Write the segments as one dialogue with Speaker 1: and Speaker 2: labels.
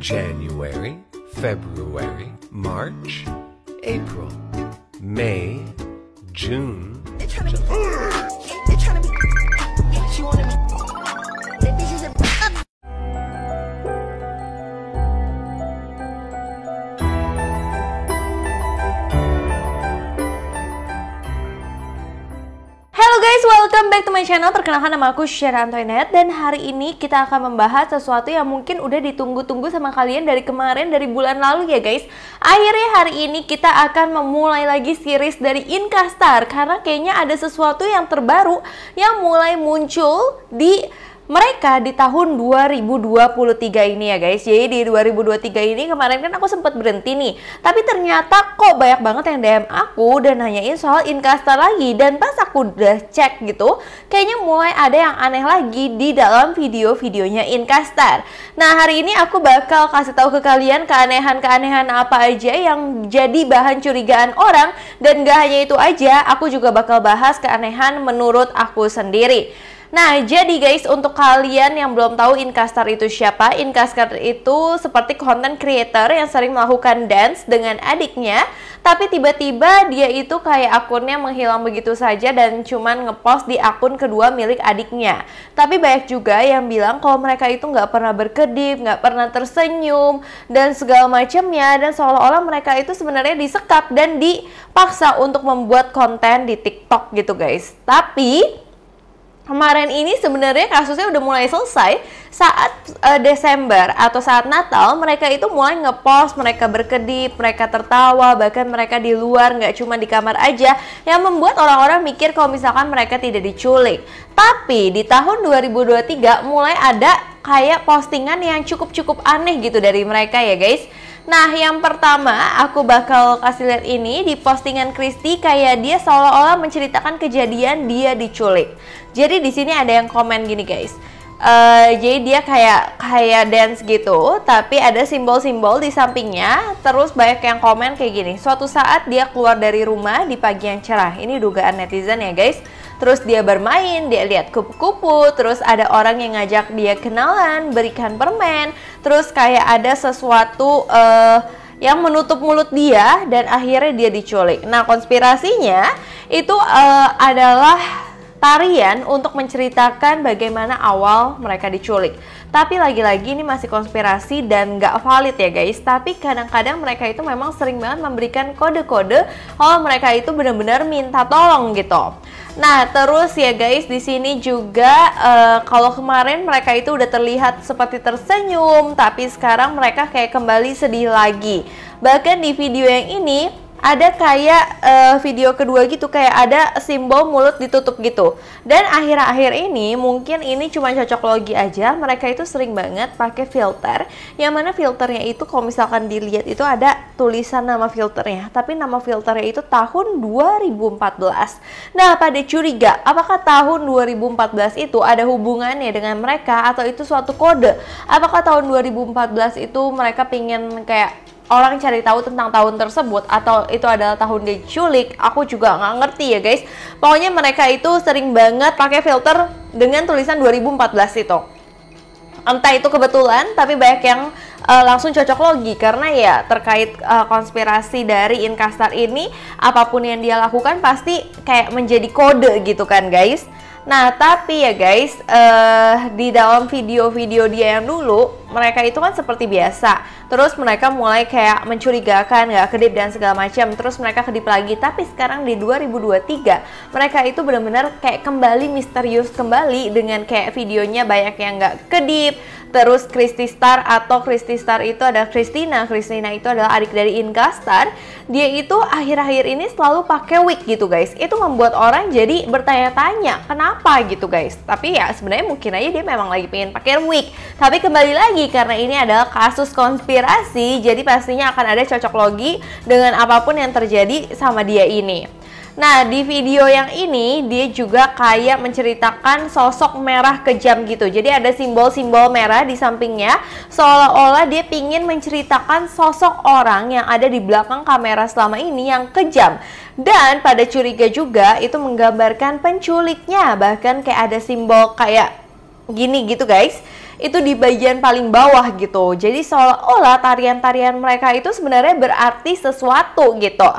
Speaker 1: January, February, March, April, May, June.
Speaker 2: They're trying to be. She wanna be. That bitch is a.
Speaker 3: Halo guys, welcome back to my channel. Perkenalkan, nama aku Syara Antoinette. Dan hari ini kita akan membahas sesuatu yang mungkin udah ditunggu-tunggu sama kalian dari kemarin, dari bulan lalu ya guys. Akhirnya hari ini kita akan memulai lagi series dari Inkastar, karena kayaknya ada sesuatu yang terbaru yang mulai muncul di mereka di tahun 2023 ini ya guys. Jadi di 2023 ini kemarin kan aku sempat berhenti nih, tapi ternyata kok banyak banget yang DM aku dan nanyain soal Inkastar lagi. Dan pas aku udah cek gitu, kayaknya mulai ada yang aneh lagi di dalam video-videonya Inkastar. Nah, hari ini aku bakal kasih tahu ke kalian keanehan-keanehan apa aja yang jadi bahan curigaan orang. Dan gak hanya itu aja, aku juga bakal bahas keanehan menurut aku sendiri. Nah, jadi guys, untuk kalian yang belum tahu Inkastar itu siapa, Inkastar itu seperti content creator yang sering melakukan dance dengan adiknya, tapi tiba-tiba dia itu kayak akunnya menghilang begitu saja dan cuman ngepost di akun kedua milik adiknya. Tapi banyak juga yang bilang kalau mereka itu nggak pernah berkedip, nggak pernah tersenyum, dan segala macamnya, dan seolah-olah mereka itu sebenarnya disekap dan dipaksa untuk membuat konten di TikTok gitu guys. Tapi kemarin ini sebenarnya kasusnya udah mulai selesai saat Desember atau saat Natal. Mereka itu mulai ngepost, mereka berkedip, mereka tertawa, bahkan mereka di luar, nggak cuma di kamar aja, yang membuat orang-orang mikir kalau misalkan mereka tidak diculik. Tapi di tahun 2023 mulai ada kayak postingan yang cukup aneh gitu dari mereka ya guys. Nah, yang pertama aku bakal kasih lihat ini di postingan Kristi, kayak dia seolah-olah menceritakan kejadian dia diculik. Jadi di sini ada yang komen gini guys. Jadi dia kayak dance gitu, tapi ada simbol-simbol di sampingnya. Terus banyak yang komen kayak gini. Suatu saat dia keluar dari rumah di pagi yang cerah. Ini dugaan netizen ya guys. Terus dia bermain, dia lihat kupu-kupu, terus ada orang yang ngajak dia kenalan, berikan permen, terus kayak ada sesuatu yang menutup mulut dia, dan akhirnya dia diculik. Nah, konspirasinya itu adalah tarian untuk menceritakan bagaimana awal mereka diculik. Tapi lagi-lagi ini masih konspirasi dan nggak valid ya guys. Tapi kadang-kadang mereka itu memang sering banget memberikan kode-kode kalau mereka itu benar-benar minta tolong gitu. Nah, terus ya guys, di sini juga kalau kemarin mereka itu udah terlihat seperti tersenyum, tapi sekarang mereka kayak kembali sedih lagi. Bahkan di video yang ini ada kayak video kedua gitu, kayak ada simbol mulut ditutup gitu. Dan akhir-akhir ini mungkin ini cuma cocok logi aja, mereka itu sering banget pakai filter, yang mana filternya itu kalau misalkan dilihat itu ada tulisan nama filternya, tapi nama filternya itu tahun 2014. Nah, pada curiga apakah tahun 2014 itu ada hubungannya dengan mereka, atau itu suatu kode? Apakah tahun 2014 itu mereka pingin kayak orang cari tahu tentang tahun tersebut, atau itu adalah tahun diculik? Aku juga nggak ngerti ya guys. Pokoknya mereka itu sering banget pakai filter dengan tulisan 2014 itu. Entah itu kebetulan, tapi banyak yang langsung cocok logi, karena ya terkait konspirasi dari Inkastar ini, apapun yang dia lakukan pasti kayak menjadi kode gitu kan guys. Nah, tapi ya guys, di dalam video-video dia yang dulu, mereka itu kan seperti biasa. Terus mereka mulai kayak mencurigakan, nggak kedip dan segala macam. Terus mereka kedip lagi. Tapi sekarang di 2023, mereka itu benar-benar kayak kembali misterius kembali, dengan kayak videonya banyak yang nggak kedip. Terus Kristi Star, atau Kristi Star itu ada Christina. Christina itu adalah adik dari Inkastar. Dia itu akhir-akhir ini selalu pakai wig gitu guys. Itu membuat orang jadi bertanya-tanya kenapa gitu guys. Tapi ya sebenarnya mungkin aja dia memang lagi pengen pakai wig. Tapi kembali lagi, karena ini adalah kasus konspirasi, jadi pastinya akan ada cocok logi dengan apapun yang terjadi sama dia ini. Nah, di video yang ini dia juga kayak menceritakan sosok merah kejam gitu. Jadi ada simbol-simbol merah di sampingnya, seolah-olah dia pingin menceritakan sosok orang yang ada di belakang kamera selama ini yang kejam. Dan pada curiga juga itu menggambarkan penculiknya. Bahkan kayak ada simbol kayak gini gitu guys. itu di bagian paling bawah gitu. Jadi seolah-olah tarian-tarian mereka itu sebenarnya berarti sesuatu gitu.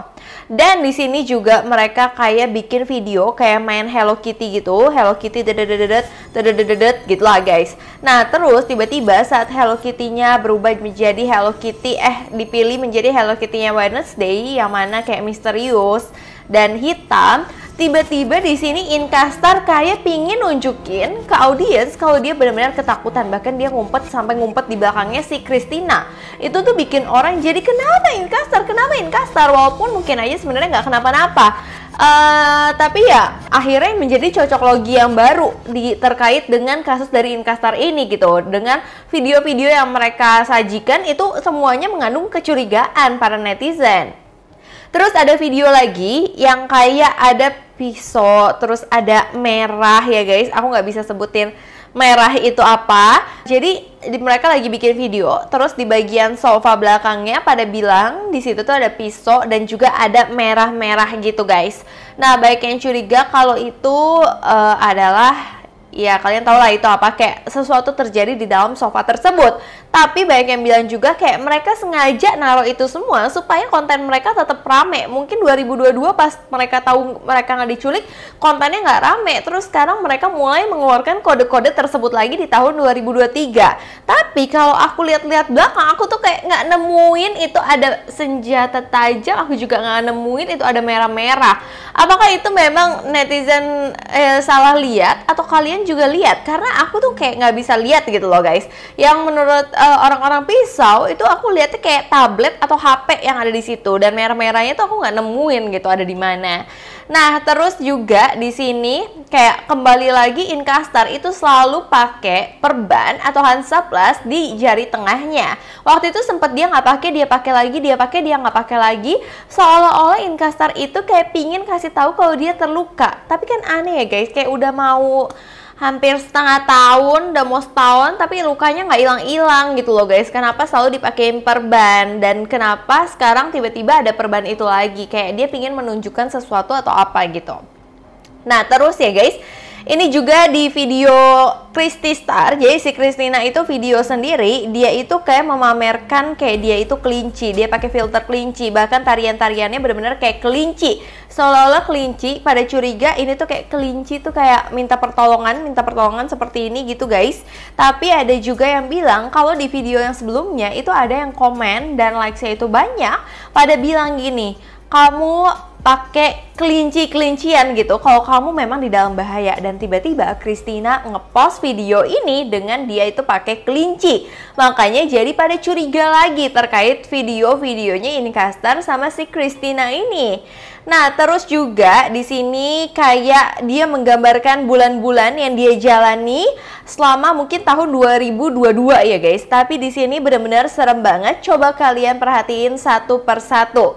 Speaker 3: Dan di sini juga mereka kayak bikin video kayak main Hello Kitty gitu, Hello Kitty dedet gitu lah guys. Nah terus tiba-tiba saat Hello Kitty-nya berubah menjadi Hello Kitty dipilih menjadi Hello Kitty-nya Wednesday yang mana kayak misterius dan hitam. Tiba-tiba di sini Inkastar kayak pingin nunjukin ke audiens kalau dia benar-benar ketakutan. Bahkan dia sampai ngumpet di belakangnya si Christina. Itu tuh bikin orang jadi kenapa Inkastar? Walaupun mungkin aja sebenarnya nggak kenapa-napa. Tapi ya akhirnya menjadi cocok logi yang baru terkait dengan kasus dari Inkastar ini gitu. Dengan video-video yang mereka sajikan itu semuanya mengandung kecurigaan para netizen. Terus ada video lagi yang kayak ada pisau, terus ada merah ya guys. Aku nggak bisa sebutin merah itu apa. Jadi mereka lagi bikin video, terus di bagian sofa belakangnya pada bilang di situ tuh ada pisau dan juga ada merah-merah gitu guys. Nah banyak yang curiga kalau itu adalah ya kalian tau lah itu apa, kayak sesuatu terjadi di dalam sofa tersebut. Tapi banyak yang bilang juga kayak mereka sengaja naruh itu semua supaya konten mereka tetap rame. Mungkin 2022 pas mereka tahu mereka nggak diculik, kontennya nggak rame. Terus sekarang mereka mulai mengeluarkan kode-kode tersebut lagi di tahun 2023. Tapi kalau aku lihat-lihat belakang, aku tuh kayak nggak nemuin itu ada senjata tajam. Aku juga nggak nemuin itu ada merah-merah. Apakah itu memang netizen salah lihat atau kalian juga lihat? Karena aku tuh kayak nggak bisa lihat gitu loh guys. Yang menurut orang-orang pisau itu aku lihatnya kayak tablet atau HP yang ada di situ, dan merah-merahnya tuh aku nggak nemuin gitu ada di mana. Nah terus juga di sini kayak kembali lagi Inkastar itu selalu pakai perban atau Hansaplast di jari tengahnya. Waktu itu sempat dia nggak pakai, dia pakai lagi, dia nggak pakai lagi. Seolah-olah Inkastar itu kayak pingin kasih tahu kalau dia terluka. Tapi kan aneh ya guys, kayak udah mau hampir setengah tahun, udah mau setahun tapi lukanya nggak hilang-hilang gitu loh guys. Kenapa selalu dipakein perban, dan kenapa sekarang tiba-tiba ada perban itu lagi? Kayak dia pingin menunjukkan sesuatu atau apa gitu. Nah terus ya guys, ini juga di video Christy Star. Jadi si Christina itu video sendiri, dia itu kayak memamerkan kayak dia itu kelinci. Dia pakai filter kelinci, bahkan tarian-tariannya benar-benar kayak kelinci. Seolah-olah kelinci pada curiga ini tuh kayak kelinci tuh kayak minta pertolongan seperti ini gitu guys. Tapi ada juga yang bilang kalau di video yang sebelumnya itu ada yang komen dan likes-nya itu banyak, pada bilang gini, kamu pakai kelinci-kelincian gitu kalau kamu memang di dalam bahaya. Dan tiba-tiba Christina ngepost video ini dengan dia itu pakai kelinci. Makanya jadi pada curiga lagi terkait video-videonya Inkastar sama si Christina ini. Nah, terus juga di sini kayak dia menggambarkan bulan-bulan yang dia jalani selama mungkin tahun 2022 ya guys. Tapi di sini benar-benar serem banget. Coba kalian perhatiin satu persatu.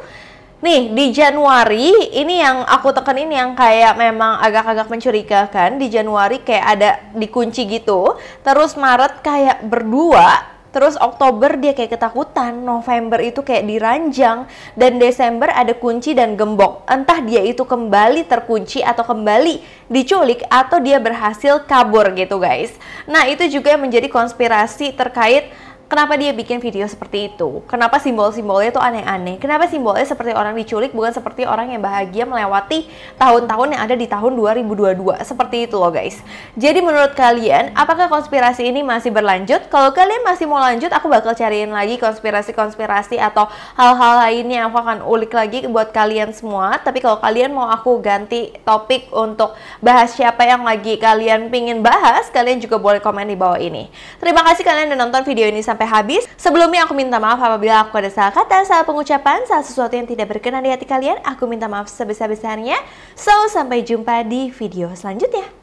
Speaker 3: Nih di Januari ini yang aku tekenin yang kayak memang agak-agak mencurigakan. Di Januari kayak ada dikunci gitu, terus Maret kayak berdua, terus Oktober dia kayak ketakutan, November itu kayak diranjang, dan Desember ada kunci dan gembok. Entah dia itu kembali terkunci atau kembali diculik atau dia berhasil kabur gitu guys. Nah itu juga menjadi konspirasi terkait kenapa dia bikin video seperti itu? Kenapa simbol-simbolnya tuh aneh-aneh? Kenapa simbolnya seperti orang diculik, bukan seperti orang yang bahagia melewati tahun-tahun yang ada di tahun 2022? Seperti itu loh guys. Jadi menurut kalian, apakah konspirasi ini masih berlanjut? Kalau kalian masih mau lanjut, aku bakal cariin lagi konspirasi-konspirasi atau hal-hal lainnya yang aku akan ulik lagi buat kalian semua. Tapi kalau kalian mau aku ganti topik untuk bahas siapa yang lagi kalian pingin bahas, kalian juga boleh komen di bawah ini. Terima kasih kalian udah nonton video ini sampai habis. Sebelumnya aku minta maaf apabila aku ada salah kata, salah pengucapan, salah sesuatu yang tidak berkenan di hati kalian. Aku minta maaf sebesar-besarnya. So, sampai jumpa di video selanjutnya.